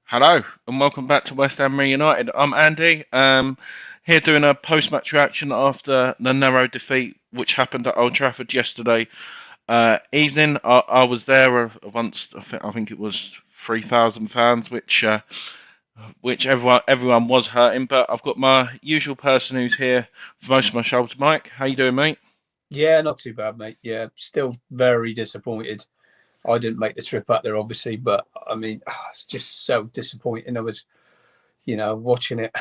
Hello and welcome back to West Ham Reunited. I'm Andy. Here doing a post-match reaction after the narrow defeat which happened at Old Trafford yesterday evening. I was there once. I think it was 3,000 fans, which everyone was hurting. But I've got my usual person who's here for most of my shows. Mike, how you doing, mate? Yeah, not too bad, mate. Yeah, still very disappointed. I didn't make the trip up there, obviously, but I mean, it's just so disappointing. I was, watching it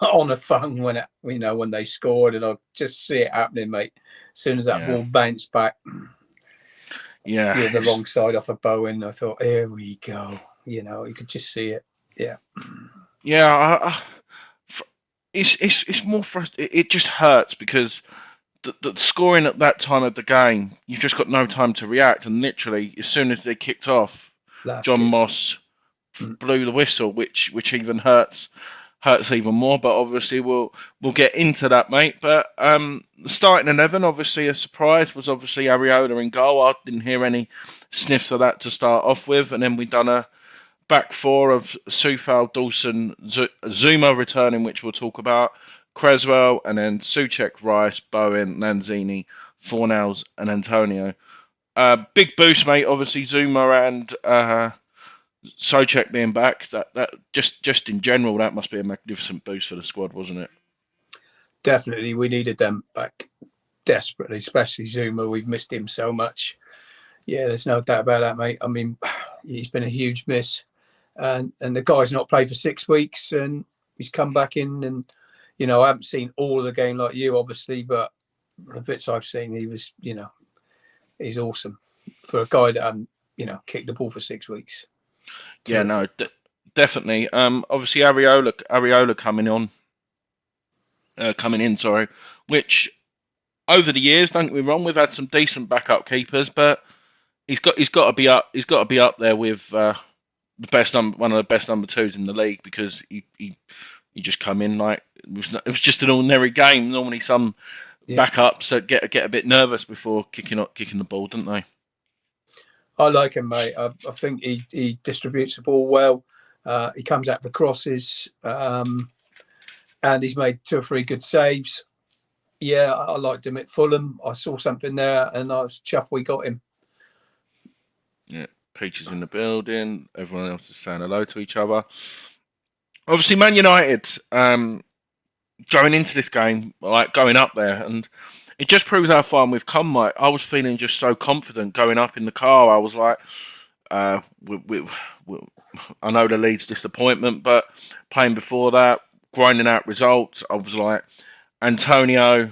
on a phone when they scored, and I just see it happening, mate. As soon as that Yeah, ball bounced back, yeah. the wrong side off of Bowen, I thought, here we go. You could just see it. Yeah, Yeah. It's more it just hurts because the scoring at that time of the game, you've just got no time to react, and literally as soon as they kicked off, last John kick. Moss Mm. blew the whistle, which even hurts even more. But obviously we'll get into that, mate. But starting 11, obviously a surprise was obviously Areola in goal. I didn't hear any sniffs of that to start off with, and then we done a back four of Sufal, Dawson, Zuma returning, which we'll talk about, Creswell, and then Suchek, Rice, Bowen, Lanzini, Fornals, and Antonio. Big boost, mate. Obviously, Zuma and Soucek being back. That just in general, that must be a magnificent boost for the squad, wasn't it? Definitely, we needed them back desperately, especially Zuma. We've missed him so much. Yeah, there's no doubt about that, mate. I mean, he's been a huge miss, and the guy's not played for 6 weeks, and he's come back in, and I haven't seen all of the game like you, obviously, but the bits I've seen, he was, he's awesome for a guy that kicked the ball for 6 weeks. Yeah, no, Terrific. definitely. Obviously Areola coming in, sorry, which over the years, don't get me wrong, we've had some decent backup keepers, but he's got to be up. He's got to be up there with one of the best number twos in the league because he just come in like it was just an ordinary game. Normally, some Yeah, backups get a bit nervous before kicking the ball, don't they? I like him, mate. I think he distributes the ball well. He comes out for crosses, and he's made 2 or 3 good saves. Yeah, I liked him at Fulham. I saw something there, and I was chuffed we got him. Yeah, Peaches in the building. Everyone else is saying hello to each other. Obviously, Man United going into this game, like going up there, and it just proves how far we've come. Like I was feeling just so confident going up in the car. I was like, we, I know the Leeds disappointment, but playing before that, grinding out results, I was like, Antonio.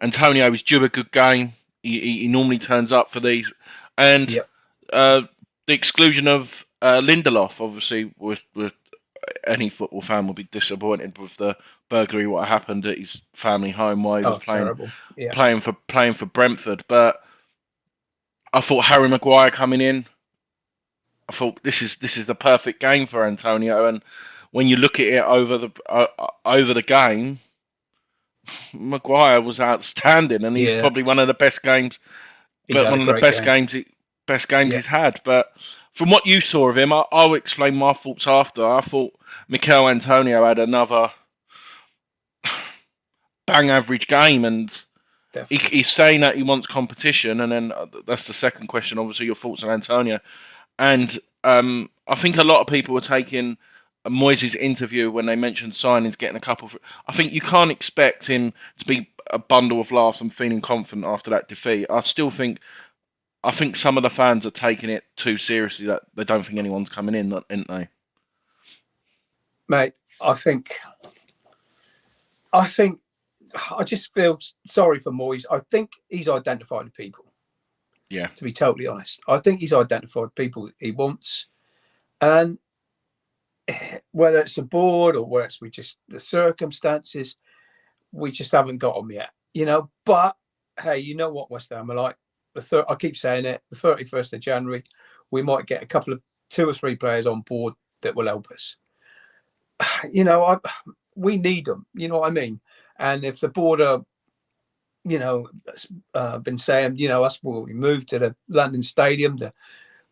Antonio is due a good game. He normally turns up for these, and Yep. uh, the exclusion of Lindelof, obviously, with any football fan will be disappointed with the burglary, what happened at his family home while he was Oh, terrible. Yeah. playing for Brentford. But I thought Harry Maguire coming in, I thought this is the perfect game for Antonio. And when you look at it over the game, Maguire was outstanding, and he's Yeah. probably one of the best games, He's but had a one of the great game. best games Yeah. he's had. But from what you saw of him, I'll explain my thoughts after. I thought Mikel Antonio had another bang average game, and Definitely. he's saying that he wants competition, and then that's the second question. Obviously, your thoughts on Antonio, and I think a lot of people were taking Moyes' interview when they mentioned signings getting a couple. I think you can't expect him to be a bundle of laughs and feeling confident after that defeat. I think some of the fans are taking it too seriously that they don't think anyone's coming in, aren't they? Mate, I think I just feel sorry for Moyes. I think he's identified the people, Yeah, to be totally honest. I think he's identified people he wants. And whether it's the board or whether it's the circumstances, we just haven't got them yet. But hey, you know what West Ham are like. I keep saying it, the 31st of January, we might get a couple of 2 or 3 players on board that will help us. We need them. You know what I mean? And if the board are, been saying, us will we move to the London Stadium to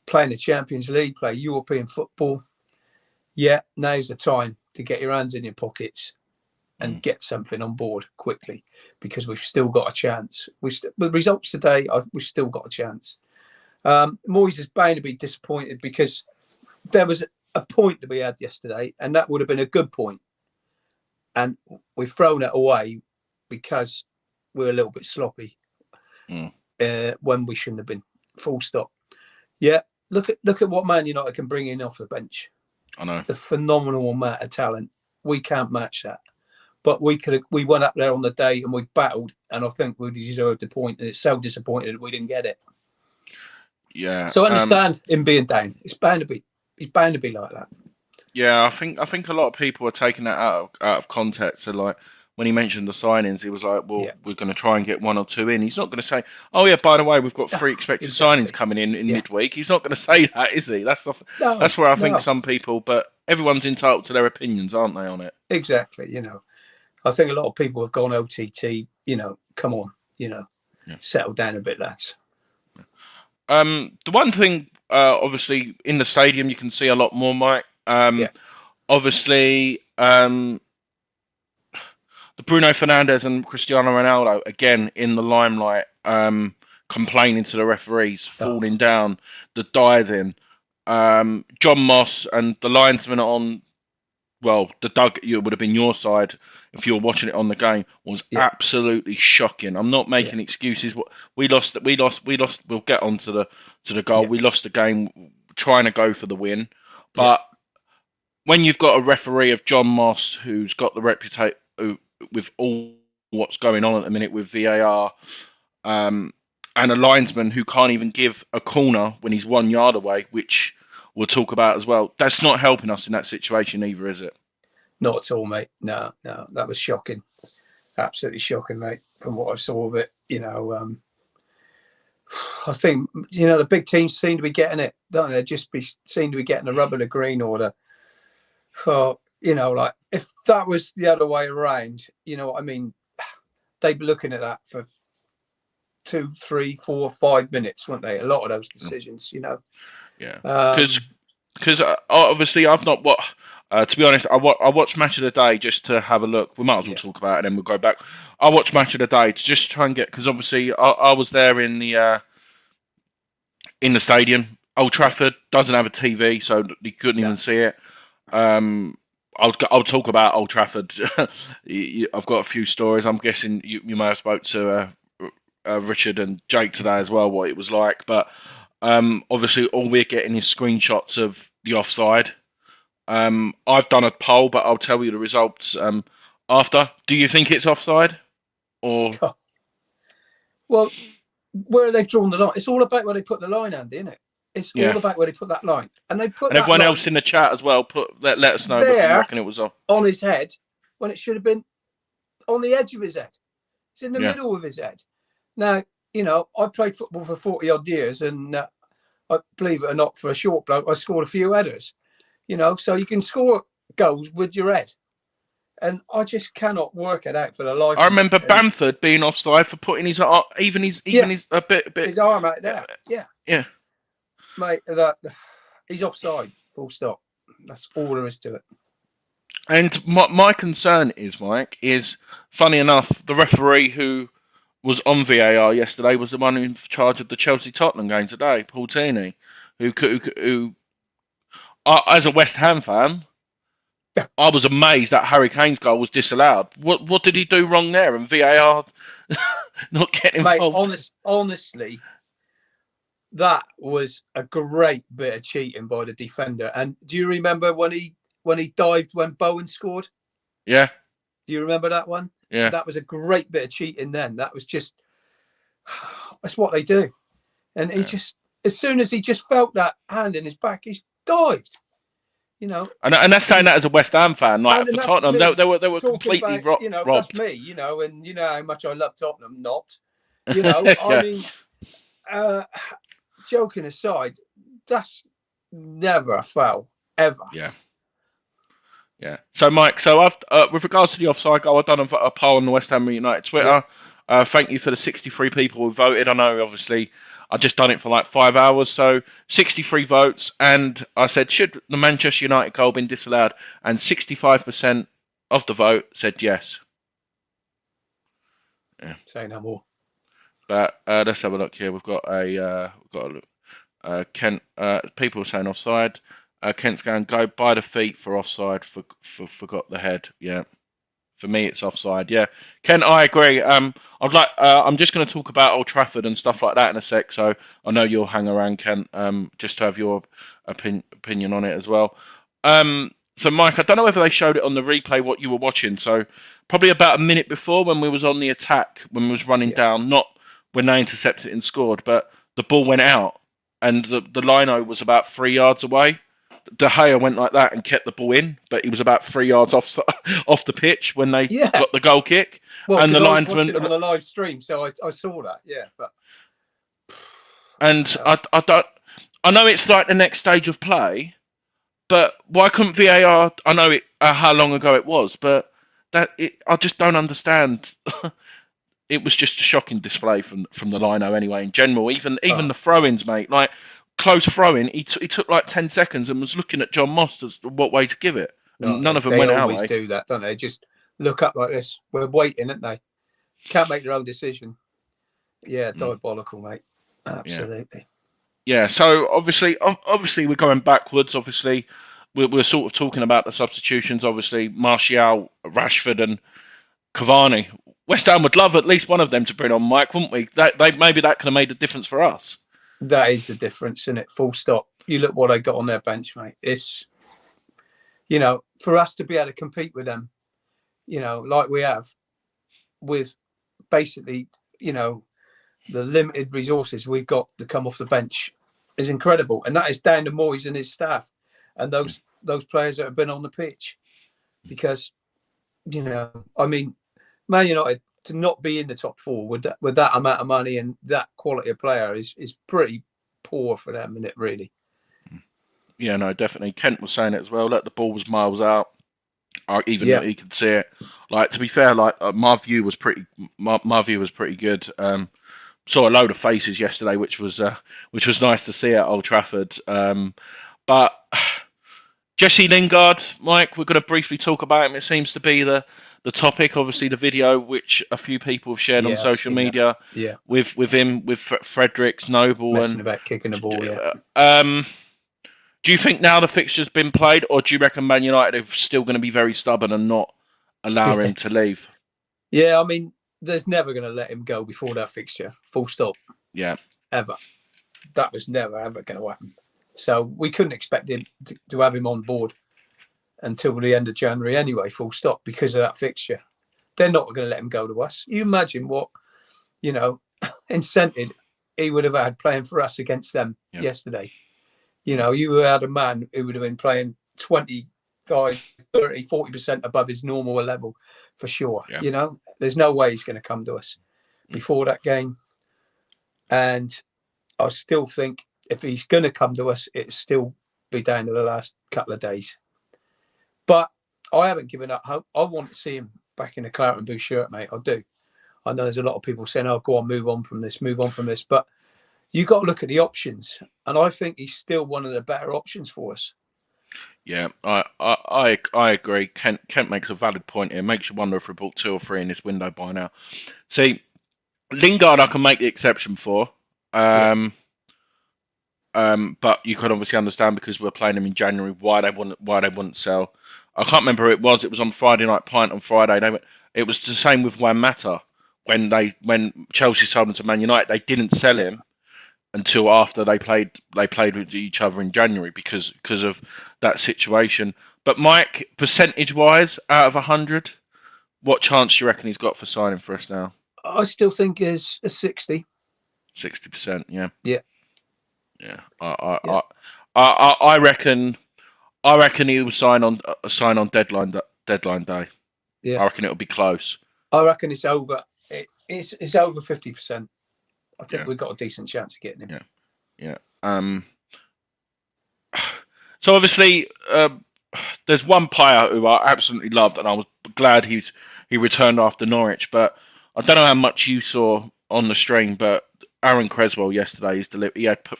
playing the Champions League, play European football. Yeah, now's the time to get your hands in your pockets and get something on board quickly, because we've still got a chance. With results today, we've still got a chance. Moyes is bound to be disappointed, because there was a point to be had yesterday, and that would have been a good point. And we've thrown it away because we're a little bit sloppy when we shouldn't have been. Full stop. Yeah, look at what Man United can bring in off the bench. I know. The phenomenal amount of talent. We can't match that. But we went up there on the day and we battled, and I think we deserved the point. And it's so disappointed that we didn't get it. Yeah. So I understand him being down. He's bound to be like that. Yeah, I think a lot of people are taking that out of context. So, like, when he mentioned the signings, he was like, "Well, we're going to try and get 1 or 2 in." He's not going to say, "Oh yeah, by the way, we've got 3 expected signings coming in midweek." He's not going to say that, is he? That's where I think some people, but everyone's entitled to their opinions, aren't they, on it? Exactly. I think a lot of people have gone OTT. Come on, settle down a bit, lads. The one thing, obviously, in the stadium, you can see a lot more, Mike. Obviously, the Bruno Fernandes and Cristiano Ronaldo, again, in the limelight, complaining to the referees, falling down, the diving. John Moss and the linesman on, the it would have been your side if you were watching it on the game, was absolutely shocking. I'm not making excuses. We lost. We'll get on to the goal. We lost the game trying to go for the win, but when you've got a referee of John Moss, who's got the reputation with all what's going on at the minute with VAR, and a linesman who can't even give a corner when he's 1 yard away, which we'll talk about as well, that's not helping us in that situation either, is it? Not at all, mate. No, that was shocking. Absolutely shocking, mate, from what I saw of it. I think, the big teams seem to be getting it, don't they? Seem to be getting the rub of the green order. Like, if that was the other way around, you know what I mean? They'd be looking at that for 2, 3, 4, 5 minutes, wouldn't they? A lot of those decisions, Yeah. Because obviously I've not watched. To be honest, I watched Match of the Day just to have a look. We might as well talk about it, and then we'll go back. I watched Match of the Day to just try and get, because obviously I was there in the stadium. Old Trafford doesn't have a TV, so you couldn't even see it. I'll talk about Old Trafford. I've got a few stories. I'm guessing you may have spoke to Richard and Jake today as well, what it was like. But obviously all we're getting is screenshots of the offside. I've done a poll, but I'll tell you the results after. Do you think it's offside? Or well, where they've drawn the line, it's all about where they put the line, Andy, isn't it? It's all about where they put that line, and they put. And everyone else in the chat as well. Let us know. But you reckon it was off on his head when it should have been on the edge of his head. It's in the middle of his head. Now, I played football for 40 odd years, and I believe it or not, for a short bloke, I scored a few headers. So you can score goals with your head. And I just cannot work it out for the life. I remember Bamford being offside for putting his arm, his a bit his arm out there. Yeah. Mate, he's offside. Full stop. That's all there is to it. And my concern is, Mike, is funny enough, the referee who was on VAR yesterday was the one in charge of the Chelsea-Tottenham game today, Paul Tierney, who as a West Ham fan, I was amazed that Harry Kane's goal was disallowed. What did he do wrong there? And VAR not getting involved? Mate, honestly, that was a great bit of cheating by the defender. And do you remember when he dived when Bowen scored? Yeah. Do you remember that one? Yeah. That was a great bit of cheating then. That was just, that's what they do. And he just, as soon as he just felt that hand in his back, he's dived. And that's saying that as a West Ham fan, like for Tottenham, they were completely robbed. That's me, and you know how much I love Tottenham. Not, I mean, joking aside, that's never a foul ever. Yeah. So, Mike, I've with regards to the offside goal, I've done a poll on the West Ham United Twitter. Thank you for the 63 people who voted. I know, obviously, I just done it for like 5 hours. So 63 votes, and I said, should the Manchester United goal been disallowed? And 65% of the vote said yes. Yeah. Say no more. But let's have a look here. We've got Kent. People are saying offside. Kent's going go by the feet for offside. Forgot the head. Yeah. For me, it's offside. Yeah, Ken, I agree. I'm just going to talk about Old Trafford and stuff like that in a sec. So I know you'll hang around, Ken, just to have your opinion on it as well. So Mike, I don't know whether they showed it on the replay what you were watching. So probably about a minute before when we was on the attack, when we was running down, not when they intercepted it and scored, but the ball went out and the lino was about 3 yards away. De Gea went like that and kept the ball in, but he was about 3 yards off the pitch when they got the goal kick. Well, and the I was watching linesman it on the live stream, so I saw that. Yeah, but I know it's like the next stage of play, but why couldn't VAR? I know how long ago it was, but I just don't understand. It was just a shocking display from the lino anyway. In general, even the throw-ins, mate, like. Close throwing, he took like 10 seconds and was looking at John Moss as to what way to give it. None of them went our way. They always do that, don't they? Just look up like this. We're waiting, aren't they? Can't make their own decision. Yeah, diabolical, mate. Absolutely. Yeah. So obviously we're going backwards. Obviously, we're sort of talking about the substitutions. Obviously, Martial, Rashford, and Cavani. West Ham would love at least one of them to bring on, Mike, wouldn't we? Maybe that could have made a difference for us. That is the difference, isn't it? Full stop. You look what they got on their bench, mate. It's, for us to be able to compete with them, like we have, with basically, the limited resources we've got to come off the bench is incredible. And that is down to Moyes and his staff and those players that have been on the pitch. Because, Man United to not be in the top four with that amount of money and that quality of player is pretty poor for them, isn't it, really? Yeah, no, definitely. Kent was saying it as well. That the ball was miles out, even though he could see it. Like, to be fair, my view was pretty good. Saw a load of faces yesterday, which was nice to see at Old Trafford. But Jesse Lingard, Mike, we're going to briefly talk about him. It seems to be the topic, obviously the video which a few people have shared on social media with him, with Fredericks, Noble, messing about kicking the ball. Do you think now the fixture's been played, or do you reckon Man United are still going to be very stubborn and not allow him to leave? Yeah, there's never going to let him go before that fixture. Full stop. Yeah. Ever. That was never ever going to happen. So we couldn't expect him to have him on board until the end of January anyway, full stop, because of that fixture. They're not going to let him go to us. You imagine what, incentive he would have had playing for us against them yesterday. You had a man who would have been playing 25, 30, 40% above his normal level for sure. Yeah. There's no way he's going to come to us before that game. And I still think if he's going to come to us, it'll still be down to the last couple of days. But I haven't given up hope. I want to see him back in the claret and blue shirt, mate. I do. I know there's a lot of people saying, "Oh, go on, move on from this." But you got to look at the options, and I think he's still one of the better options for us. Yeah, I agree. Kent makes a valid point here. Makes you wonder if we bought 2 or 3 in this window by now. See, Lingard, I can make the exception for. But you could obviously understand, because we're playing him in January, why they wouldn't sell. I can't remember who it was. It was on Friday Night Pint on Friday. It was the same with Juan Mata. When Chelsea sold him to Man United, they didn't sell him until after they played with each other in January because of that situation. But Mike, percentage-wise, out of 100, what chance do you reckon he's got for signing for us now? I still think is a 60. 60%, yeah. Yeah. Yeah. I reckon he will sign on deadline day. Yeah. I reckon it'll be close. I reckon it's over. It's over 50%. I think we've got a decent chance of getting him. Yeah. So obviously, there's one player who I absolutely loved, and I was glad he returned after Norwich. But I don't know how much you saw on the stream, but Aaron Creswell yesterday, he had put,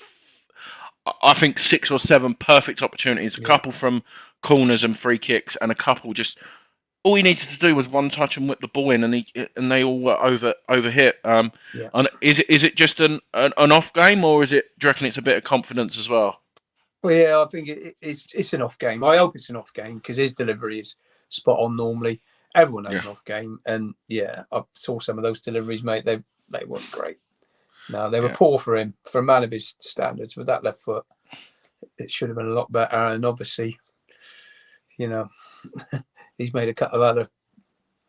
I think, 6 or 7 perfect opportunities, a Yeah, couple from corners and free kicks, and a couple just. All he needed to do was one touch and whip the ball in, and they all were over hit. yeah. And is it just an off game, or do you reckon it's a bit of confidence as well? Well, yeah, I think it's an off game. I hope it's an off game because his delivery is spot on normally. Everyone has Yeah, an off game, and yeah, I saw some of those deliveries, mate. They weren't great. No, they were yeah. poor for him, for a man of his standards. With that left foot, it should have been a lot better. And obviously, you know, he's made a couple of other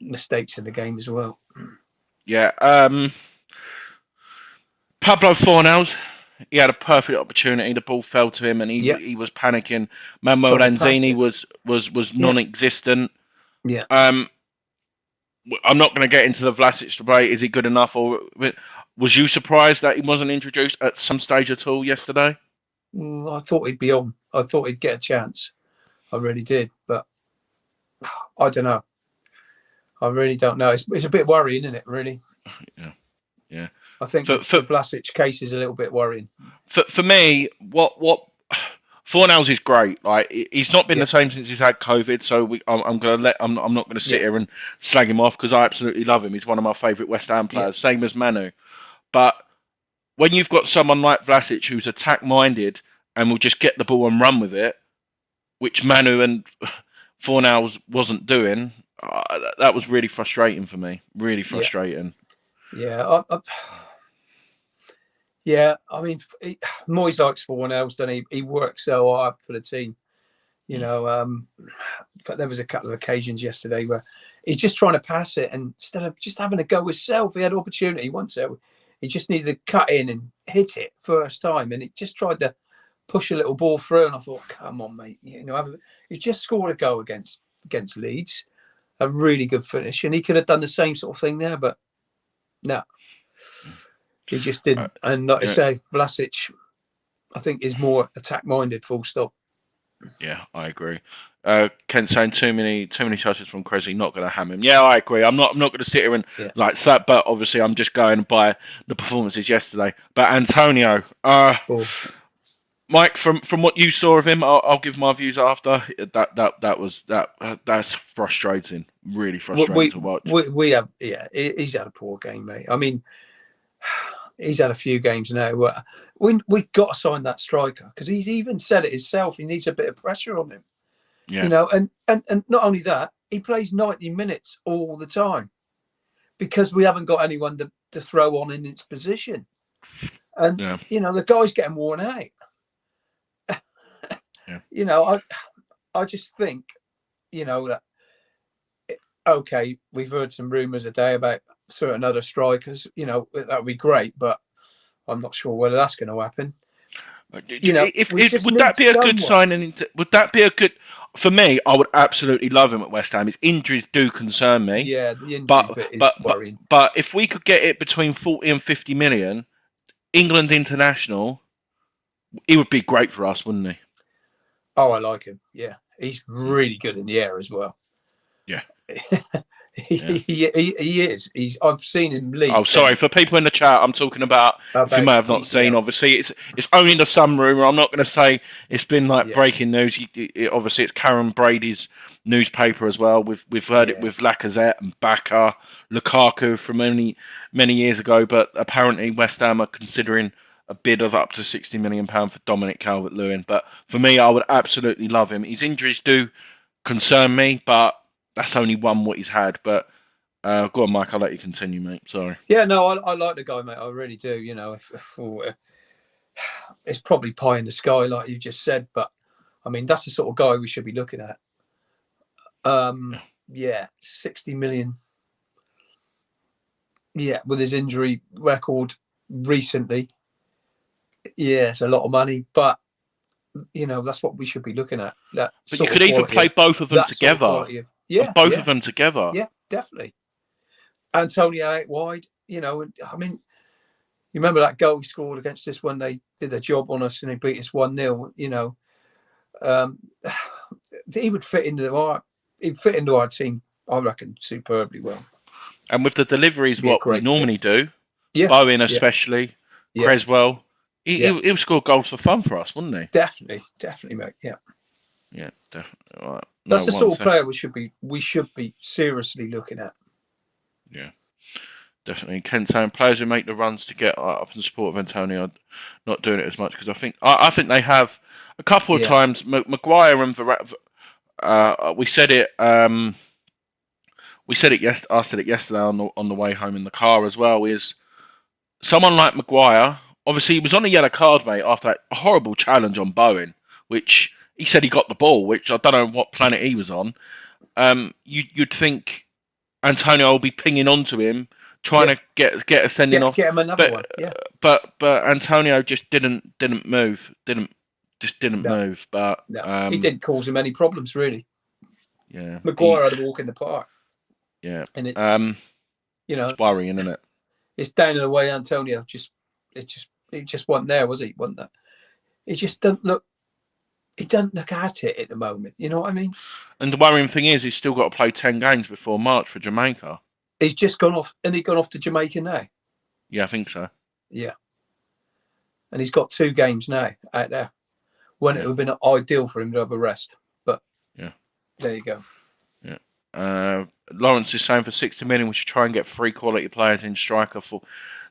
mistakes in the game as well. Yeah. Pablo Fornals, he had a perfect opportunity. The ball fell to him, and Yeah, he was panicking. Manuel trying to pass Lanzini it. was Yeah, non-existent. yeah. Um, I'm not going to get into the Vlasic debate. Is he good enough, or was you surprised that he wasn't introduced at some stage at all yesterday? I thought he'd be on. I thought he'd get a chance. I really did, but I don't know. I really don't know. It's a bit worrying, isn't it? Really. Yeah, yeah. I think For the Vlasic case is a little bit worrying. for me, what Fornals is great. Like he's not been Yeah, the same since he's had COVID. So I'm gonna I'm not gonna sit yeah, here and slag him off because I absolutely love him. He's one of my favourite West Ham yeah, players, same as Manu. But when you've got someone like Vlasic who's attack minded and will just get the ball and run with it, which Manu and Fornals wasn't doing, that was really frustrating for me. Really yeah, frustrating. yeah. Yeah, I mean, Moyes likes for one else, doesn't he? He works so hard for the team, you Mm. know. But there was a couple of occasions yesterday where he's just trying to pass it, and instead of just having a go himself, he had opportunity once. He just needed to cut in and hit it first time, and he just tried to push a little ball through. And I thought, come on, mate, you just scored a goal against Leeds, a really good finish, and he could have done the same sort of thing there, but no. He just Uh, didn't. And like I yeah, say, Vlasic, I think, is more attack minded, full stop. yeah, I agree. Kent saying too many touches from Cressy, not going to ham him. Yeah, I agree. I'm not going to sit here and Yeah. like slap, but obviously I'm just going by the performances yesterday. But Antonio, Oh, Mike, from what you saw of him, I'll give my views after. That's frustrating. Really frustrating we, to watch. we have, yeah, he's had a poor game, mate. I mean, he's had a few games now where we've got to sign that striker because he's even said it himself. He needs a bit of pressure on him, Yeah, and not only that, he plays 90 minutes all the time because we haven't got anyone to throw on in its position. And, yeah, the guy's getting worn out. yeah, I just think, that, okay, we've heard some rumours today about certain other strikers, that would be great, but I'm not sure whether that's going to happen. We If just would need that be a good someone. signing? Would that be a good for me? I would absolutely love him at West Ham. His injuries do concern me, Yeah, the injury but bit is but but worrying. but if we could get it between 40 and 50 million, England international, he would be great for us, wouldn't he? Oh, I like him. Yeah, he's really good in the air as well. Yeah, he, yeah. he is. I've seen him leap. Oh, sorry for people in the chat. I'm talking about. If you may have not seen, DCL. obviously it's only the some rumor. I'm not going to say it's been like Yeah, breaking news. Obviously, it's Karen Brady's newspaper as well. We've heard it yeah, with Lacazette and Baka, Lukaku from many years ago. But apparently, West Ham are considering a bid of up to £60 million for Dominic Calvert-Lewin. But for me, I would absolutely love him. His injuries do concern me, but that's only one what he's had. But go on, Mike. I'll let you continue, mate. Sorry. yeah. No, I like the guy, mate. I really do. It's probably pie in the sky, like you just said, but I mean that's the sort of guy we should be looking at. Yeah. Yeah, 60 million. Yeah, with his injury record recently, yeah, it's a lot of money, but that's what we should be looking at. That But you sort could of even quality play of both of them that sort of together. quality of Of both of them together. yeah, definitely. Antonio out wide, and I mean, you remember that goal he scored against us when they did their job on us and they beat us 1-0. He would fit into our team, I reckon, superbly well. And with the deliveries, Be a what we great fit. normally do, Yeah, Bowen yeah, especially, Yeah, Creswell. yeah, He'll score goals for fun for us, wouldn't he? definitely, mate. Yeah, Yeah, definitely. Right. No that's the one sort of sec. player we should be seriously looking at. Yeah, definitely. Ken saying players who make the runs to get up in support of Antonio not doing it as much because I think they have a couple of Yeah, times. Maguire and we said it. We said it I said it yesterday on the way home in the car as well. Is someone like Maguire? Obviously, he was on a yellow card, mate, after that horrible challenge on Bowen, which he said he got the ball, which I don't know what planet he was on. You'd think Antonio will be pinging onto him, trying yeah. to get a sending off, Get him another but one. Yeah. but Antonio just didn't move, didn't No, move. But no, he didn't cause him any problems really. yeah, Maguire had a walk in the park, yeah, and it's you know it's worrying, isn't it? it's down in the way. Antonio it just wasn't there, was he? Wasn't that? It just doesn't look. He doesn't look at it at the moment. You know what I mean? And the worrying thing is, he's still got to play 10 games before March for Jamaica. He's just gone off, and he's gone off to Jamaica now. Yeah, I think so. Yeah, and he's got 2 games now out there. When it Yeah, would have been ideal for him to have a rest, but yeah, there you go. yeah. Lawrence is saying for 60 million, we should try and get 3 quality players in striker for.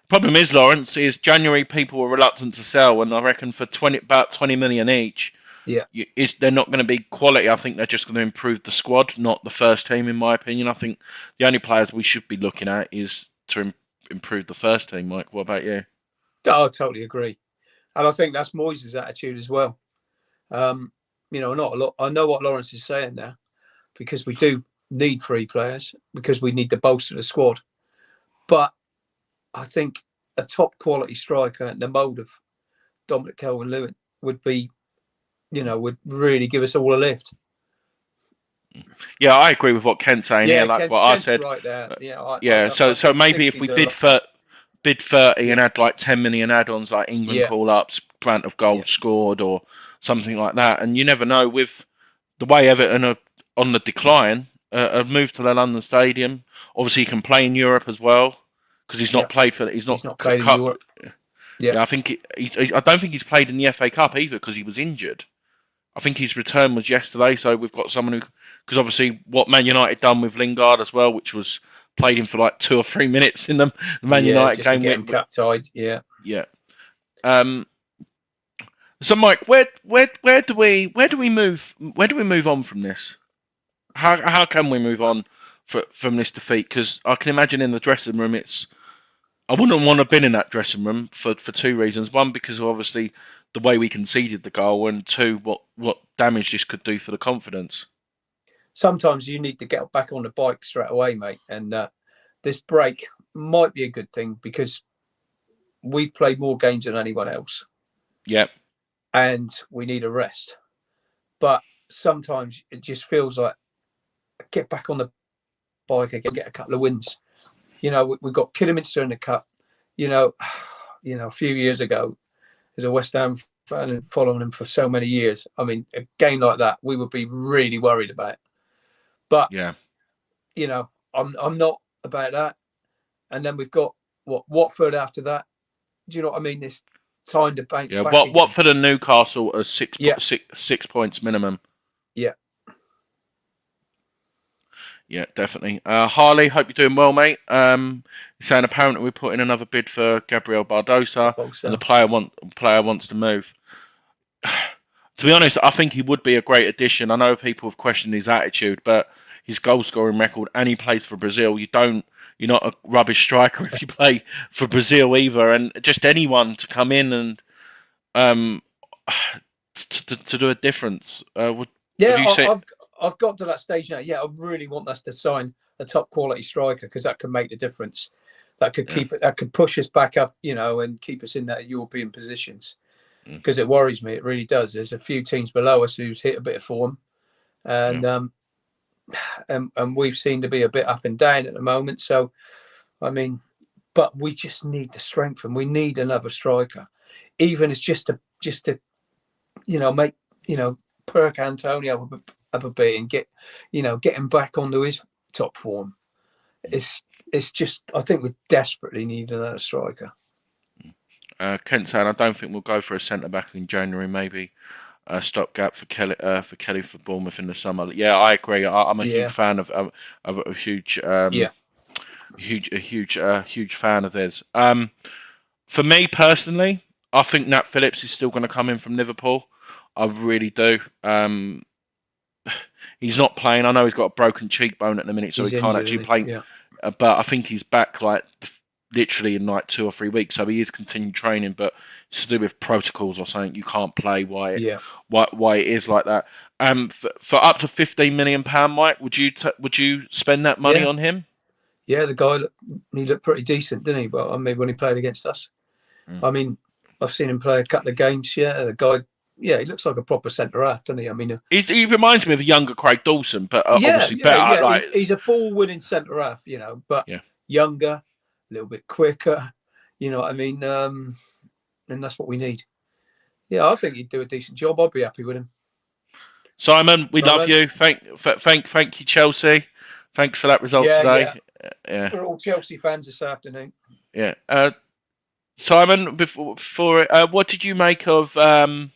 Problem is, Lawrence, is January people were reluctant to sell, and I reckon for about 20 million each, Yeah. they're not going to be quality. I think they're just going to improve the squad, not the first team, in my opinion. I think the only players we should be looking at is to improve the first team. Mike, what about you? Oh, I totally agree, and I think that's Moyes' attitude as well. Not a lot. I know what Lawrence is saying now, because we do need 3 players because we need to bolster the squad. But I think a top quality striker in the mould of Dominic Calvert-Lewin would be, would really give us all a lift. Yeah, I agree with what Kent's saying here. Yeah, Like what I Kent's said. right there. Yeah, Yeah. I So think maybe if 60's we a lot. bid 30 and Yeah, add like 10 million add-ons like England yeah, call-ups, amount of yeah, goals scored or something like that, and you never know with the way Everton are on the decline, have moved to the London Stadium. Obviously, he can play in Europe as well because yeah. he's He's not not played in cup. Europe. Yeah, Yeah, I think I don't think he's played in the FA Cup either because he was injured. I think his return was yesterday, so we've got someone who, because obviously what Man United done with Lingard as well, which was played him for like 2 or 3 minutes in the Man yeah, United just to game. get him cup tied. Yeah. Yeah. Um. So Mike, where do we move on from this? How can we move on from this defeat? Because I can imagine in the dressing room, I wouldn't want to have been in that dressing room for 2 reasons. One, because of obviously the way we conceded the goal, and two, what damage this could do for the confidence. Sometimes you need to get back on the bike straight away, mate. And this break might be a good thing because we've played more games than anyone else. Yeah. And we need a rest. But sometimes it just feels like get back on the bike again, get a couple of wins. We've got Kidderminster in the cup. A few years ago, as a West Ham fan and following them for so many years, I mean, a game like that, we would be really worried about. But Yeah. I'm not about that. And then we've got Watford after that. Do you know what I mean? This time to bounce Yeah. back. Watford and Newcastle are Yeah. 6 points minimum. Yeah. Yeah, definitely. Harley, hope you're doing well, mate. He's saying apparently we put in another bid for Gabriel Barbosa, and the player wants to move. To be honest, I think he would be a great addition. I know people have questioned his attitude, but his goal scoring record, and he plays for Brazil. You're not a rubbish striker if you play for Brazil either. And just anyone to come in and to do a difference. I've got to that stage now. Yeah, I really want us to sign a top quality striker because that could make the difference. That could keep it. That could push us back up, and keep us in that European positions. Because it worries me, it really does. There's a few teams below us who's hit a bit of form, and we've seemed to be a bit up and down at the moment. So, I mean, but we just need to strengthen. We need another striker, even it's just to make perk Antonio up a bit and get him back onto his top form. It's just I think we desperately need another striker. Kent saying, I don't think we'll go for a centre back in January. Maybe a stopgap for Kelly for Bournemouth in the summer. Yeah, I agree. I'm a huge Yeah, fan of a huge yeah, huge fan of theirs. For me personally, I think Nat Phillips is still going to come in from Liverpool. I really do. He's not playing. I know he's got a broken cheekbone at the minute, so he he's can't injured, actually isn't he? play. Yeah, But I think he's back like literally in like 2 or 3 weeks. So he is continuing training, but it's to do with protocols or something. You can't play yeah, why it is like that. For up to £15 million, Mike, would you spend that money yeah, on him? yeah. The guy, he looked pretty decent, didn't he? But I mean, when he played against us, Mm. I mean, I've seen him play a couple of games. Yeah, the guy, yeah, he looks like a proper centre half, doesn't he? I mean, He reminds me of a younger Craig Dawson, but yeah, obviously yeah, better. yeah. Like, He's a ball-winning centre half, but yeah. younger, a little bit quicker. You know what I mean? And that's what we need. Yeah, I think he'd do a decent job. I'd be happy with him. Simon, we love Roman? you. Thank you, Chelsea. Thanks for that result Yeah, yeah. today. Yeah, We're all Chelsea fans this afternoon. yeah. Simon, before what did you make of the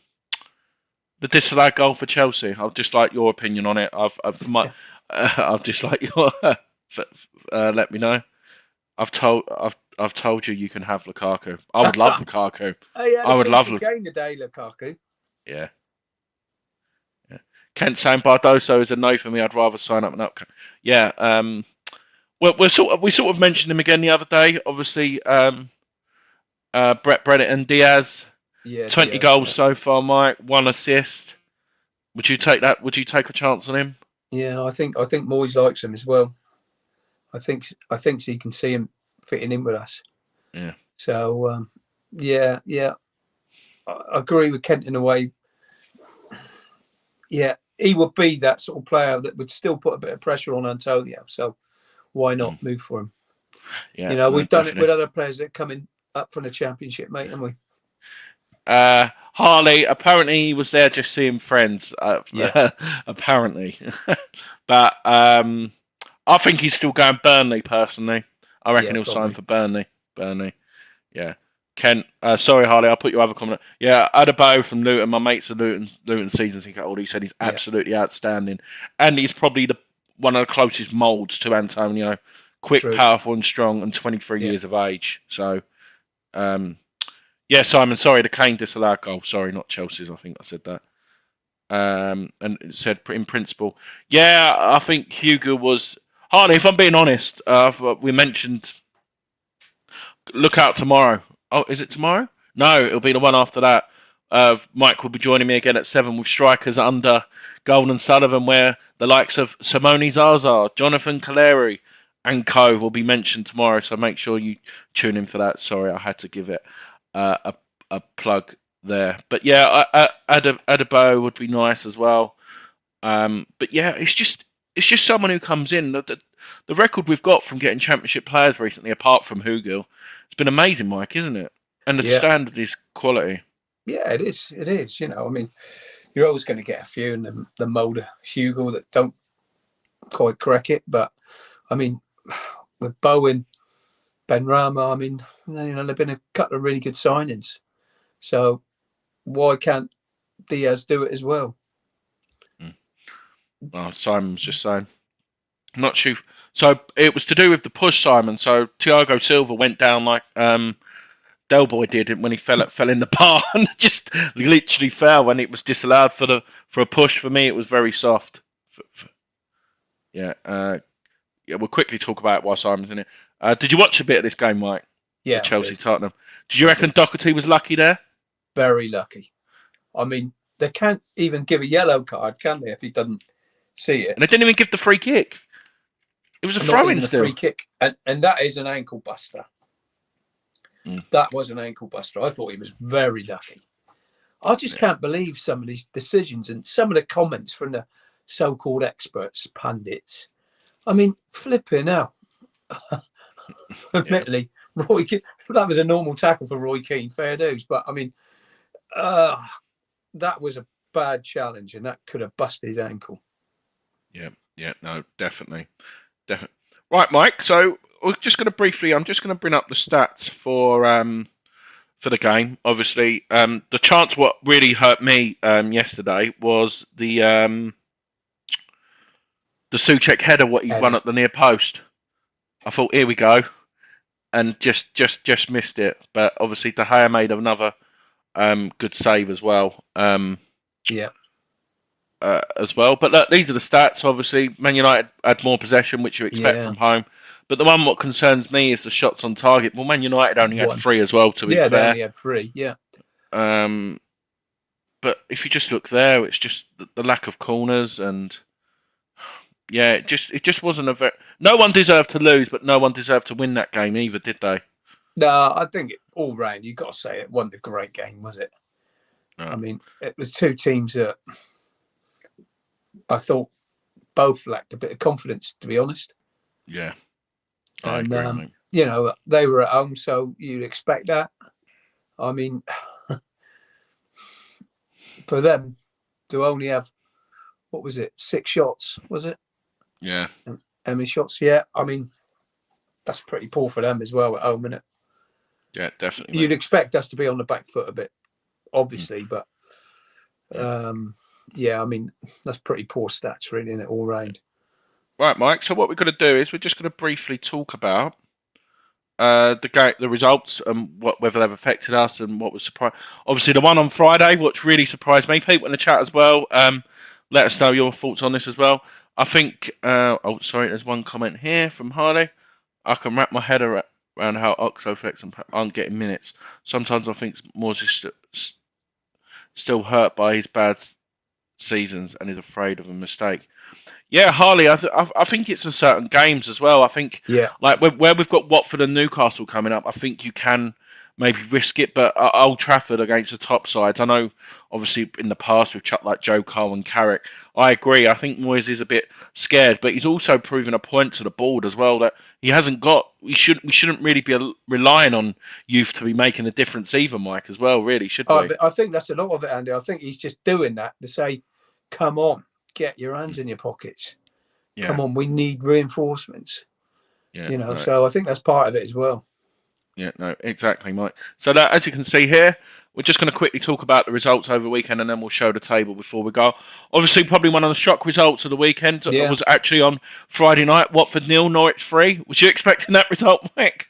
disallowed goal for Chelsea? I'd just like your opinion on it. I've just like your. Let me know. I've told you can have Lukaku. I would love Lukaku. He had I a would love. decent game today, Lukaku. Yeah. Kent saying Bardoso is a no for me. I'd rather sign up and up. Yeah. Well, we sort of mentioned him again the other day. Obviously, Brett and Diaz. Yeah, 20 Diaz, goals yeah. so far, Mike. 1 assist. Would you take that? Would you take a chance on him? Yeah, I think Moyes likes him as well. I think he can see him fitting in with us. Yeah. So yeah. I agree with Kent in a way. Yeah, he would be that sort of player that would still put a bit of pressure on Antonio. So why not move for him? Yeah. We've done it with other players that are coming up from the Championship, mate, haven't we? Harley, apparently he was there just seeing friends. Yeah. Apparently. But I think he's still going Burnley, personally. I reckon Yeah, he'll sign probably. for Burnley. Yeah. Kent, sorry, Harley, I'll put your other comment. Yeah, Adebayo from Luton. My mate's a Luton season ticket holder. He said he's absolutely outstanding. And he's probably one of the closest moulds to Antonio. Quick, True. powerful and strong, and 23 Yeah. years of age. So, yeah, Simon, sorry, the Kane disallowed goal. Sorry, not Chelsea's. I think I said that. And it said in principle. Yeah, I think Hugo was. Harley, if I'm being honest, we mentioned look out tomorrow. Oh, is it tomorrow? No, it'll be the one after that. Mike will be joining me again at 7 with strikers under Golden and Sullivan, where the likes of Simone Zaza, Jonathan Caleri, and co will be mentioned tomorrow. So make sure you tune in for that. Sorry, I had to give it a plug there. But yeah, Adebayo would be nice as well. But yeah, it's just someone who comes in. The record we've got from getting Championship players recently, apart from Hugo, it's been amazing, Mike, isn't it? And the standard is quality. Yeah, it is. It is. I mean, you're always going to get a few in the mould of Hugo that don't quite crack it. But I mean, with Bowen, Ben Rama, I mean, there've been a couple of really good signings. So why can't Diaz do it as well? Oh, Simon was just saying. I'm not sure. So it was to do with the push, Simon. So Thiago Silva went down like Del Boy did when he fell in the bar and just literally fell when it was disallowed for a push. For me, it was very soft. Yeah. We'll quickly talk about it while Simon's in it. Did you watch a bit of this game, Mike? Yeah, Chelsea Tottenham. Did you reckon Doherty was lucky there? Very lucky. I mean, they can't even give a yellow card, can they, if he doesn't see it? And they didn't even give the free kick. It was a throw-in still. Free kick, and that is an ankle buster. That was an ankle buster. I thought he was very lucky. I just can't believe some of these decisions and some of the comments from the so-called experts, pundits. I mean, flipping out. Admittedly, Roy Keane, that was a normal tackle for Roy Keane, fair dues. But I mean, that was a bad challenge, and that could have busted his ankle. Yeah, no, definitely. Right, Mike. So I'm just going to bring up the stats for for the game. Obviously, the chance what really hurt me yesterday was the Souček header what he won Header. at the near post. I thought, here we go, and just missed it. But obviously, De Gea made another good save as well. Yeah. As well. But look, these are the stats. Obviously, Man United had more possession, which you expect Yeah. from home. But the one what concerns me is the shots on target. Well, Man United only had 3 as well, to be Yeah, they fair. only had 3. Yeah. But if you just look there, it's just the lack of corners, and yeah, it just wasn't a very. No one deserved to lose, but no one deserved to win that game either, did they? No, I think all round, you've got to say it wasn't a great game, was it? No. I mean, it was 2 teams that I thought both lacked a bit of confidence, to be honest. Yeah. I agree, mate. You know, they were at home, so you'd expect that. I mean, for them to only have, what was it, 6 shots, was it? Yeah. How many shots? Yeah. I mean, that's pretty poor for them as well at home, isn't it? Yeah, definitely. You'd expect us to be on the back foot a bit, obviously, but yeah, I mean, that's pretty poor stats, really, in it all round. Right, Mike. So what we're going to do is we're just going to briefly talk about the results and whether they've affected us and what was surprised. Obviously, the one on Friday, which really surprised me. People in the chat as well. Let us know your thoughts on this as well. I think. Oh, sorry. There's one comment here from Harley. I can wrap my head around how Oxo Flex aren't getting minutes. Sometimes I think Moores is still hurt by his bad seasons and is afraid of a mistake. Yeah, Harley, I think it's in certain games as well. I think, like where we've got Watford and Newcastle coming up, I think you can maybe risk it. But at Old Trafford against the top sides, I know obviously in the past we've chucked like Joe Cole and Carrick. I agree. I think Moyes is a bit scared, but he's also proven a point to the board as well that he hasn't got. We shouldn't really be relying on youth to be making a difference either, Mike, as well. Really, should we? I think that's a lot of it, Andy. I think he's just doing that to say, "Come on, get your hands in your pockets. Yeah. Come on, we need reinforcements." Yeah, you know, so I think that's part of it as well. Yeah, no, exactly, Mike. So that, as you can see here, we're just going to quickly talk about the results over the weekend, and then we'll show the table before we go. Obviously, probably one of the shock results of the weekend was actually on Friday night. Watford 0, Norwich 3. Was you expecting that result, Mike?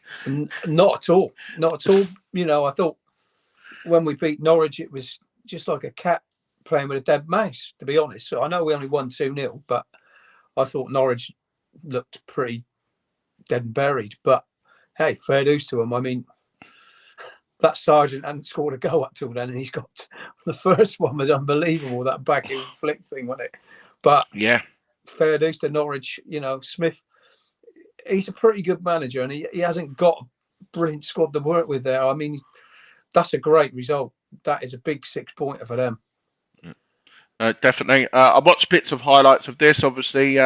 Not at all. Not at all. You know, I thought when we beat Norwich, it was just like a cat playing with a dead mouse, to be honest. So I know we only won 2-0, but I thought Norwich looked pretty dead and buried. But hey, fair dues to him. I mean, that Sargent hadn't scored a goal up till then, and he's got the first one was unbelievable. That backheel flick thing, wasn't it? But yeah, fair dues to Norwich. You know, Smith, he's a pretty good manager, and he hasn't got a brilliant squad to work with there. I mean, that's a great result. That is a big 6-pointer for them. Definitely. I watched bits of highlights of this. Obviously,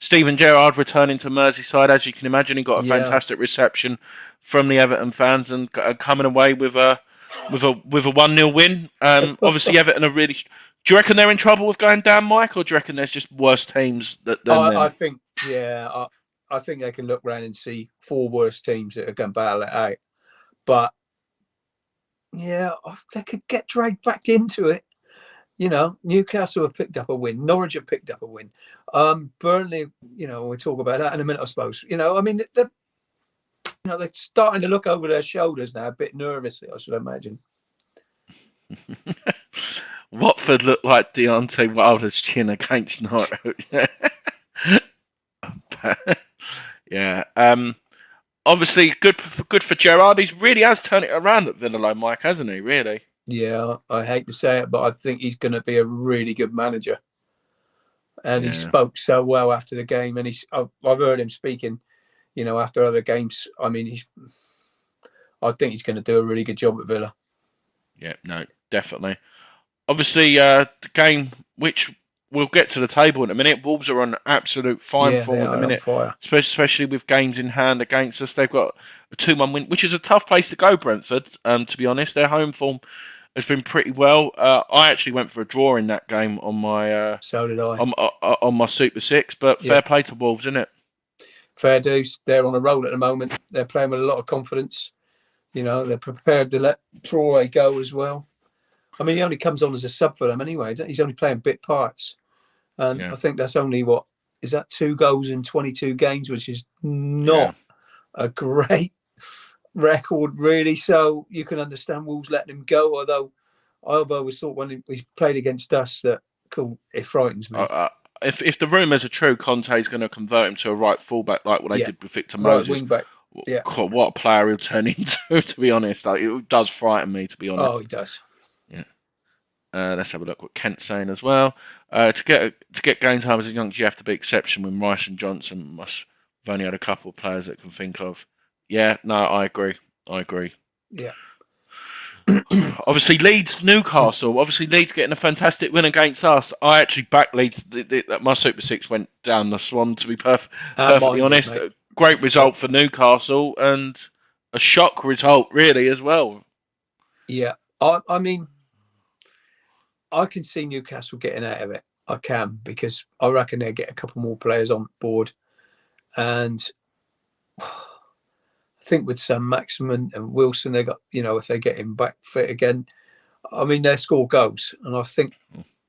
Steven Gerrard returning to Merseyside, as you can imagine, he got a fantastic reception from the Everton fans and coming away with a 1-0 win. Obviously, Everton are really. Do you reckon they're in trouble with going down, Mike, or do you reckon there's just worse teams than them? I think, I think they can look around and see 4 worse teams that are going to battle it out. But yeah, they could get dragged back into it. You know, Newcastle have picked up a win. Norwich have picked up a win. Burnley, you know, we'll talk about that in a minute, I suppose. You know, I mean, they're starting to look over their shoulders now, a bit nervously, I should imagine. Watford looked like Deontay Wilder's chin against Norwich. Yeah. Obviously, good for Gerrard. He really has turned it around at Villa, Mike, hasn't he? Really. Yeah, I hate to say it, but I think he's going to be a really good manager. And he spoke so well after the game, and I've heard him speaking, you know, after other games. I mean, I think he's going to do a really good job at Villa. Yeah, no, definitely. Obviously, the game which we'll get to the table in a minute. Wolves are on absolute fine form at the minute, especially with games in hand against us. They've got a 2-1 win, which is a tough place to go, Brentford. To be honest, their home form has been pretty well. I actually went for a draw in that game on my so did I on my Super Six, but fair play to Wolves, isn't it? Fair dues. They're on a roll at the moment. They're playing with a lot of confidence. You know, they're prepared to let Traore go as well. I mean, he only comes on as a sub for them anyway. He's only playing bit parts. And I think that's only, what, is that 2 goals in 22 games, which is not a great record, really. So you can understand Wolves letting him go, although I've always thought when he played against us that, cool, it frightens me. If the rumours are true, Conte's going to convert him to a right fullback like what they did with Victor Moses. Right wing back. Yeah. God, what a player he'll turn into, to be honest. Like, it does frighten me, to be honest. Oh, he does. Yeah. Let's have a look what Kent's saying as well. To get game time as a youngster, you have to be exception. When Rice and Johnson must have only had a couple of players that can think of. Yeah, no, I agree. Yeah. Obviously, Leeds, Newcastle. Obviously, Leeds getting a fantastic win against us. I actually backed Leeds. My Super Six went down the swan, to be perfectly honest. A great result for Newcastle and a shock result, really, as well. Yeah. I mean, I can see Newcastle getting out of it. I can, because I reckon they'll get a couple more players on board. And I think with Sam Maximin and Wilson, they got, if they get him back fit again, I mean, they score goals. And I think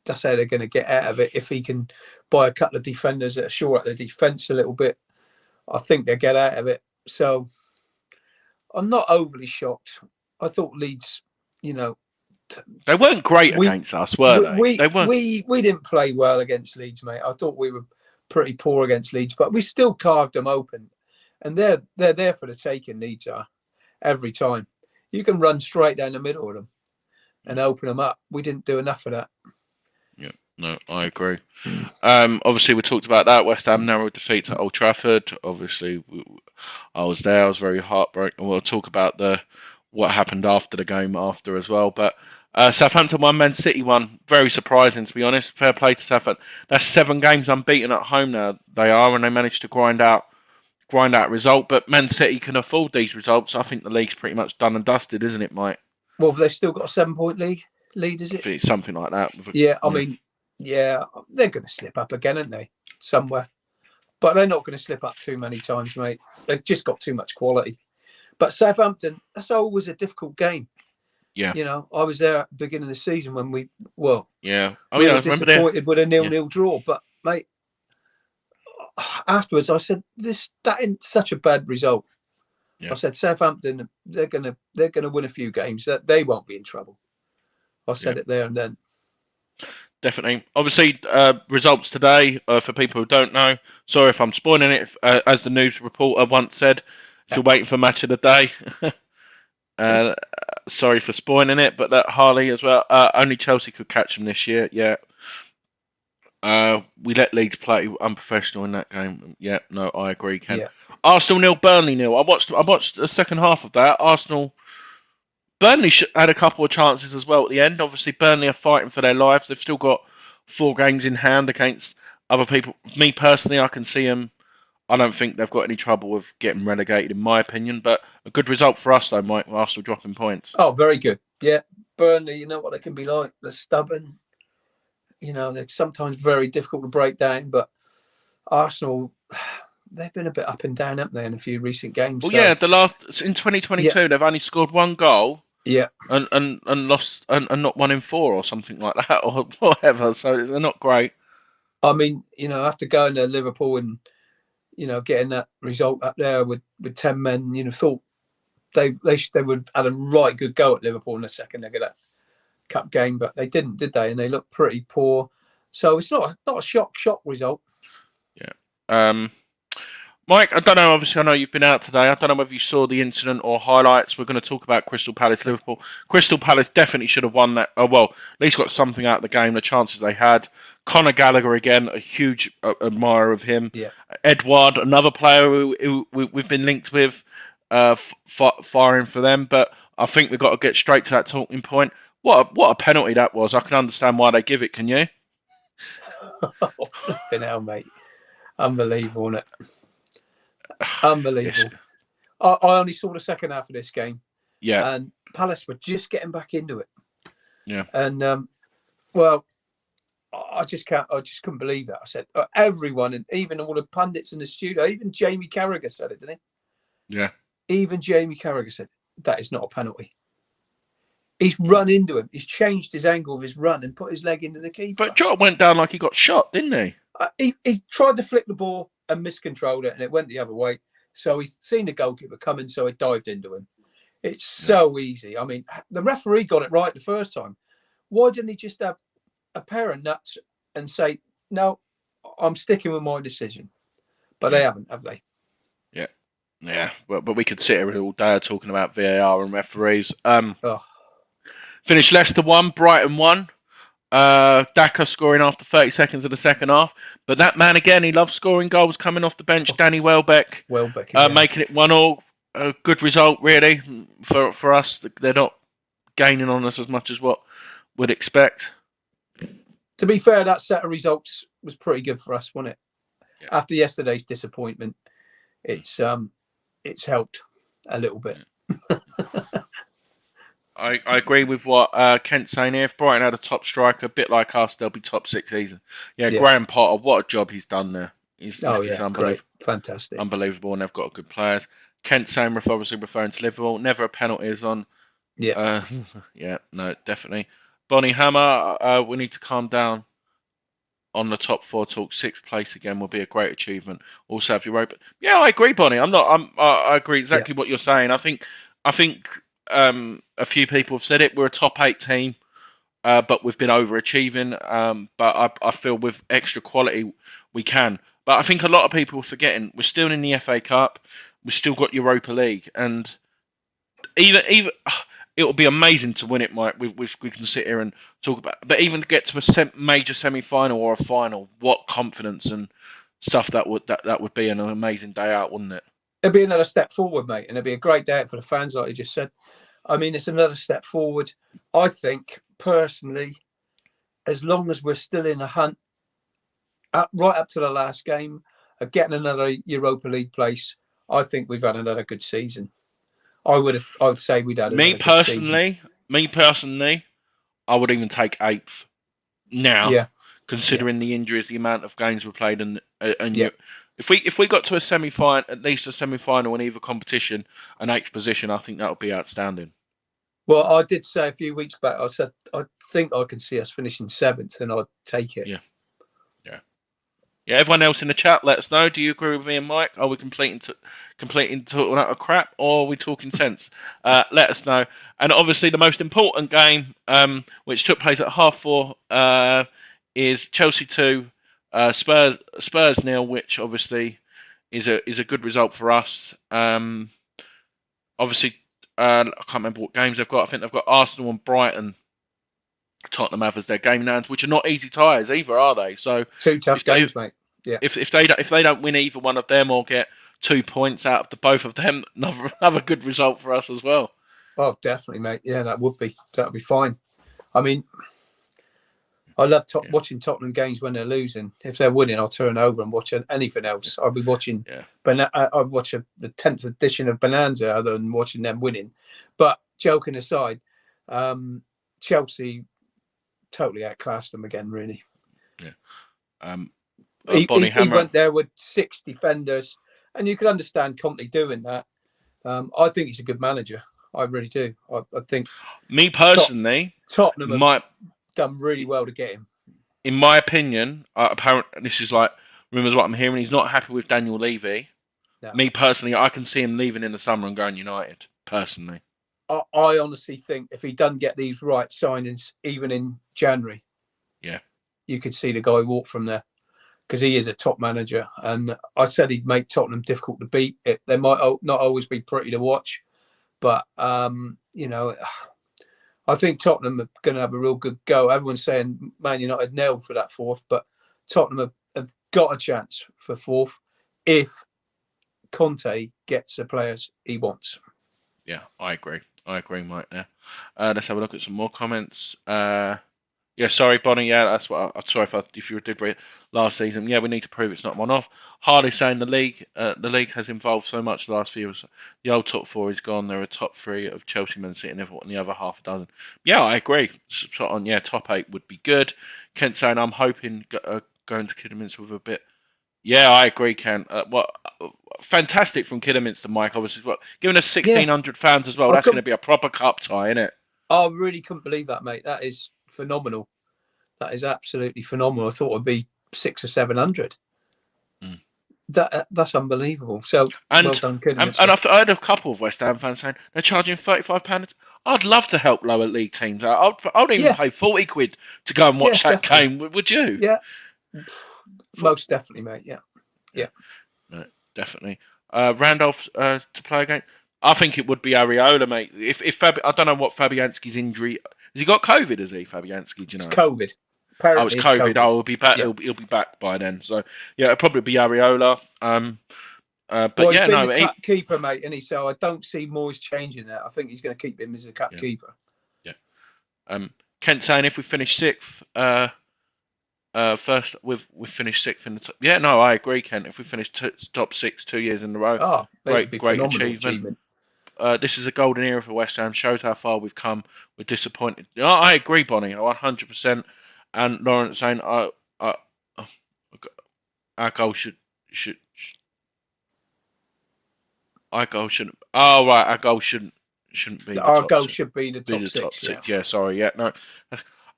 that's how they're going to get out of it. If he can buy a couple of defenders that are shore up the defence a little bit, I think they'll get out of it. So I'm not overly shocked. I thought Leeds, they weren't great against us, were they? They weren't. We didn't play well against Leeds, mate. I thought we were pretty poor against Leeds, but we still carved them open. And they're there for the taking, Leeds are, every time. You can run straight down the middle of them and open them up. We didn't do enough of that. Yeah, no, I agree. Obviously, we talked about that. West Ham narrow defeat at Old Trafford. Obviously, I was there. I was very heartbroken. We'll talk about what happened after the game after as well. But Southampton won, Man City won. Very surprising, to be honest. Fair play to Southampton. That's 7 games unbeaten at home now. They are, and they managed to grind out a result. But Man City can afford these results. I think the league's pretty much done and dusted, isn't it, Mike? Well, have they still got a 7-point lead, is it? It's something like that. Yeah, I mean, they're going to slip up again, aren't they? Somewhere. But they're not going to slip up too many times, mate. They've just got too much quality. But Southampton, that's always a difficult game. Yeah. I was there at the beginning of the season when we were disappointed with a 0-0 draw. But, mate, afterwards I said, that ain't such a bad result. Yeah. I said, Southampton, they're gonna win a few games. That they won't be in trouble. I said it there and then. Definitely. Obviously, results today, for people who don't know. Sorry if I'm spoiling it. As the news reporter once said, if you're waiting for match of the day. Sorry for spoiling it, but that Harley as well. Only Chelsea could catch them this year. Yeah. We let Leeds play unprofessional in that game. Yeah, no, I agree, Ken. Yeah. Arsenal 0, Burnley 0. I watched the second half of that. Burnley had a couple of chances as well at the end. Obviously, Burnley are fighting for their lives. They've still got 4 games in hand against other people. Me personally, I can see them. I don't think they've got any trouble with getting relegated, in my opinion. But a good result for us, though, Mike. Arsenal dropping points. Oh, very good. Yeah, Burnley, you know what they can be like. They're stubborn. They're sometimes very difficult to break down. But Arsenal, they've been a bit up and down, haven't they, in a few recent games? Well, yeah, in 2022, they've only scored 1 goal. Yeah. And lost and not 1 in 4 or something like that or whatever. So they're not great. I mean, after going to Liverpool and getting that result up there with 10 men, thought they would have had a right good go at Liverpool in the second leg of that cup game, but they didn't, did they? And they looked pretty poor. So it's not a shock result. Yeah. Mike, I don't know. Obviously, I know you've been out today. I don't know whether you saw the incident or highlights. We're going to talk about Crystal Palace, Liverpool. Crystal Palace definitely should have won that. Oh, well, at least got something out of the game, the chances they had. Conor Gallagher, again, a huge admirer of him. Yeah. Edouard, another player who we've been linked with, firing for them. But I think we've got to get straight to that talking point. What a penalty that was. I can understand why they give it, can you? Oh, flipping hell, mate. Unbelievable, isn't it? Unbelievable. Yes. I only saw the second half of this game. Yeah. And Palace were just getting back into it. Yeah. And I just couldn't believe that. I said everyone, and even all the pundits in the studio, even Jamie Carragher said it, didn't he? Yeah. Even Jamie Carragher said, that is not a penalty. He's run into him. He's changed his angle of his run and put his leg into the keeper. But Jota went down like he got shot, didn't he? He tried to flick the ball and miscontrolled it, and it went the other way. So he's seen the goalkeeper coming, so he dived into him. It's so easy. I mean, the referee got it right the first time. Why didn't he just have a pair of nuts and say, no, I'm sticking with my decision? But they haven't, have they? Yeah. Yeah. But we could sit here all day talking about VAR and referees. Finished Leicester 1, Brighton 1. Daka scoring after 30 seconds of the second half. But that man, again, he loves scoring goals coming off the bench. Danny Welbeck making it 1-1. A good result, really, for us. They're not gaining on us as much as what we'd expect. To be fair, that set of results was pretty good for us, wasn't it? Yeah. After yesterday's disappointment, it's helped a little bit. I agree with what Kent's saying here. If Brighton had a top striker, a bit like us, they'll be top 6 season. Yeah, Graham Potter, what a job he's done there. He's great. Fantastic. Unbelievable, and they've got good players. Kent Sainrith obviously referring to Liverpool. Never a penalty is on. Yeah. No, definitely. Bonnie Hammer, we need to calm down on the top 4 talk. 6th place again will be a great achievement. Also have Europa. Yeah, I agree, Bonnie. I agree exactly what you're saying. I think a few people have said it. We're a top 8 team, but we've been overachieving. But I feel with extra quality we can. But I think a lot of people are forgetting we're still in the FA Cup. We've still got Europa League, and even it will be amazing to win it, Mike. We can sit here and talk about, but even to get to a major semi-final or a final, what confidence and stuff that would be, an amazing day out, wouldn't it? It'd be another step forward, mate, and it'd be a great day out for the fans, like you just said. I mean, it's another step forward. I think personally, as long as we're still in the hunt, right up to the last game of getting another Europa League place, I think we've had another good season. I would say we'd had me personally, I would even take 8th now, considering the injuries, the amount of games we played, and if we got to a semi-final, at least a semi-final in either competition, an 8th position, I think that would be outstanding. Well, I did say a few weeks back, I said I think I can see us finishing 7th, and I'd take it. Yeah, everyone else in the chat, let us know. Do you agree with me and Mike? Are we completing talking out of crap, or are we talking sense? Let us know. And obviously, the most important game, which took place at 4:30, is Chelsea 2, Spurs 0, which obviously is a good result for us. Obviously, I can't remember what games they've got. I think they've got Arsenal and Brighton. Tottenham have as their game in hand, which are not easy ties either, are they? So 2 tough games, mate. Yeah. If they don't win either one of them or get 2 points out of the both of them, another good result for us as well. Oh, definitely, mate. Yeah, that'd be fine. I mean, I love watching Tottenham games when they're losing. If they're winning, I'll turn over and watch anything else. I'll be watching. I'd watch the 10th edition of Bonanza other than watching them winning. But joking aside, Chelsea totally outclassed them again, really. Yeah. He went there with 6 defenders, and you can understand Conte doing that. I think he's a good manager. I really do. I think. Me personally, Tottenham have done really well to get him. In my opinion, apparently this is like rumours what I'm hearing. He's not happy with Daniel Levy. No. Me personally, I can see him leaving in the summer and going United. Personally, I honestly think if he doesn't get these right signings, even in January, you could see the guy walk from there. Because he is a top manager, and I said he'd make Tottenham difficult to beat. They might not always be pretty to watch, but I think Tottenham are going to have a real good go. Everyone's saying Man United nailed for that 4th, but Tottenham have got a chance for 4th if Conte gets the players he wants. Yeah, I agree, Mike. There. Let's have a look at some more comments. Yeah, sorry, Bonnie. Yeah, that's what. I'm sorry if you did read last season. Yeah, we need to prove it's not one-off. Harley saying the league has evolved so much the last few years. The old top 4 is gone. There are top 3 of Chelsea, Man City, and everyone. The other half a dozen. Yeah, I agree. Spot on. Yeah, top 8 would be good. Kent saying I'm hoping going to Kidderminster with a bit. Yeah, I agree, Ken. fantastic from Kidderminster, Mike. Obviously, giving us 1,600 fans as well. That's going to be a proper cup tie, isn't it? I really couldn't believe that, mate. That is phenomenal. That is absolutely phenomenal. I thought it'd be 600 or 700. That's unbelievable. So well done, Kidderminster. And I've heard a couple of West Ham fans saying they're charging £35. I'd love to help lower league teams out. I'd even pay 40 quid to go and watch that game. Would you? Yeah, most definitely, mate. Yeah. No, definitely. Randolph to play again. I think it would be Areola, mate. If I don't know what Fabianski's injury. Has he got COVID? Has he, Fabianski? Do you know? It's COVID. Apparently it's COVID. Oh, he'll be back. Yeah. He'll be back by then. So yeah, it'll probably be Areola. But well, yeah, he's been the cup keeper, mate, and so I don't see Moyes changing that. I think he's going to keep him as a cup keeper. Yeah. Kent saying if we finish sixth, first we've finished sixth in the top. Yeah, no, I agree, Kent. If we finish top 6 2 years in a row, great achievement. This is a golden era for West Ham. Shows how far we've come. We're disappointed. Oh, I agree, Bonnie. 100%. And Lawrence saying, our goal should. Our goal shouldn't. Oh right, our goal shouldn't be. Our goal should be the top six. Yeah, sorry. Yeah, no.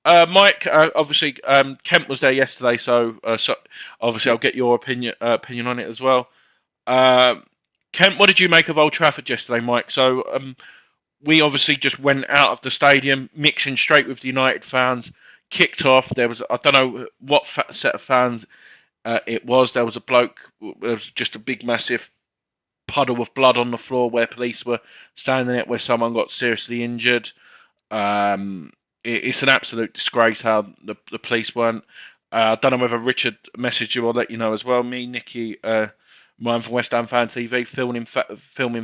Mike, obviously, Kent was there yesterday, so obviously I'll get your opinion on it as well. Kent, what did you make of Old Trafford yesterday, Mike? So we obviously just went out of the stadium, mixing straight with the United fans, kicked off. There was, I don't know what set of fans it was. There was a bloke, there was just a big, massive puddle of blood on the floor where police were standing there, where someone got seriously injured. It's an absolute disgrace how the police weren't. I don't know whether Richard messaged you or let you know as well. Me, Nicky, mine from West Ham Fan TV, filming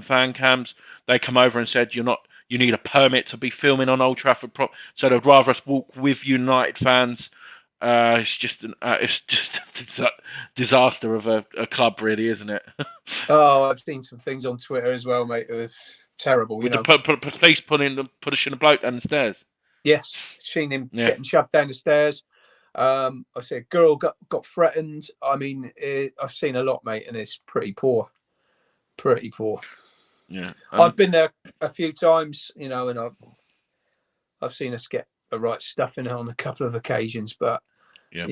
fan cams. They come over and said you need a permit to be filming on Old Trafford. So they'd rather us walk with United fans. It's just a disaster of a club, really, isn't it? Oh, I've seen some things on Twitter as well, mate. It was terrible. With the police pushing a bloke down the stairs. Yes, seen him getting shoved down the stairs. I see a girl got threatened. I mean, I've seen a lot, mate, and it's pretty poor. Pretty poor. Yeah, I've been there a few times, and I've seen us get the right stuff in on a couple of occasions, but I've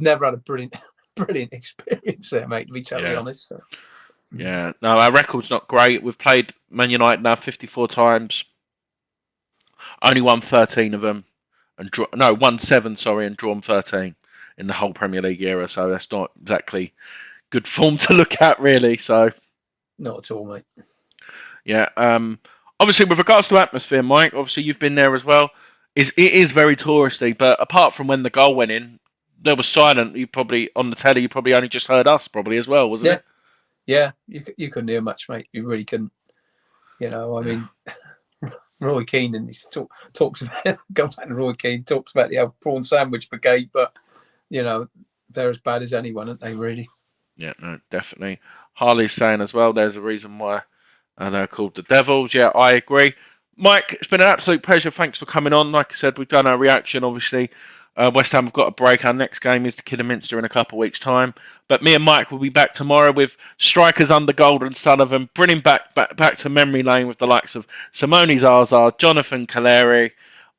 never had a brilliant experience there, mate. To be totally honest. So. Yeah, no, our record's not great. We've played Man United now 54 times. Only won 13 of them, won 7, and drawn 13 in the whole Premier League era. So that's not exactly good form to look at, really. So, not at all, mate. Yeah. Obviously, with regards to atmosphere, Mike, obviously you've been there as well. It is very touristy, but apart from when the goal went in, there was silent. You probably on the telly, you probably only just heard us, probably as well, wasn't it? Yeah, you couldn't hear much, mate. You really couldn't. I mean, Roy Keane and he talks about go back to Roy Keane talks about the prawn sandwich brigade, but they're as bad as anyone, aren't they? Really? Yeah, no, definitely. Harley's saying as well. There's a reason why they're called the Devils. Yeah, I agree. Mike, it's been an absolute pleasure. Thanks for coming on. Like I said, we've done our reaction. Obviously, West Ham have got a break. Our next game is to Kidderminster in a couple of weeks' time. But me and Mike will be back tomorrow with strikers under Gold and Sullivan, bringing back to memory lane with the likes of Simone Zaza, Jonathan Calleri,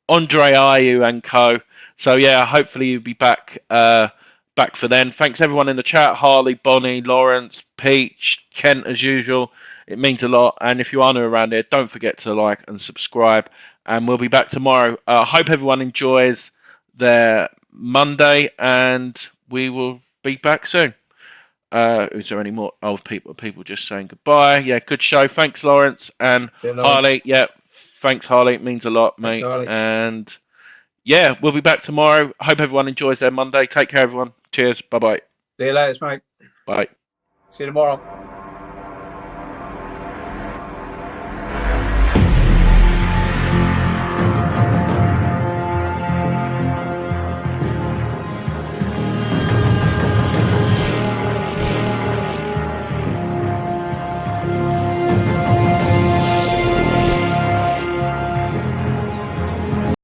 Andre Ayew and co. So yeah, hopefully you'll be back for then. Thanks everyone in the chat: Harley, Bonnie, Lawrence, Peach, Kent as usual. It means a lot. And if you are new around here, don't forget to like and subscribe. And we'll be back tomorrow. I hope everyone enjoys their Monday, and we will be back soon. Is there any more old people? People just saying goodbye. Yeah, good show. Thanks, Lawrence and Harley. Yeah, thanks, Harley. It means a lot, mate. Thanks, and yeah, we'll be back tomorrow. Hope everyone enjoys their Monday. Take care, everyone. Cheers. Bye-bye. See you later, mate. Bye. See you tomorrow.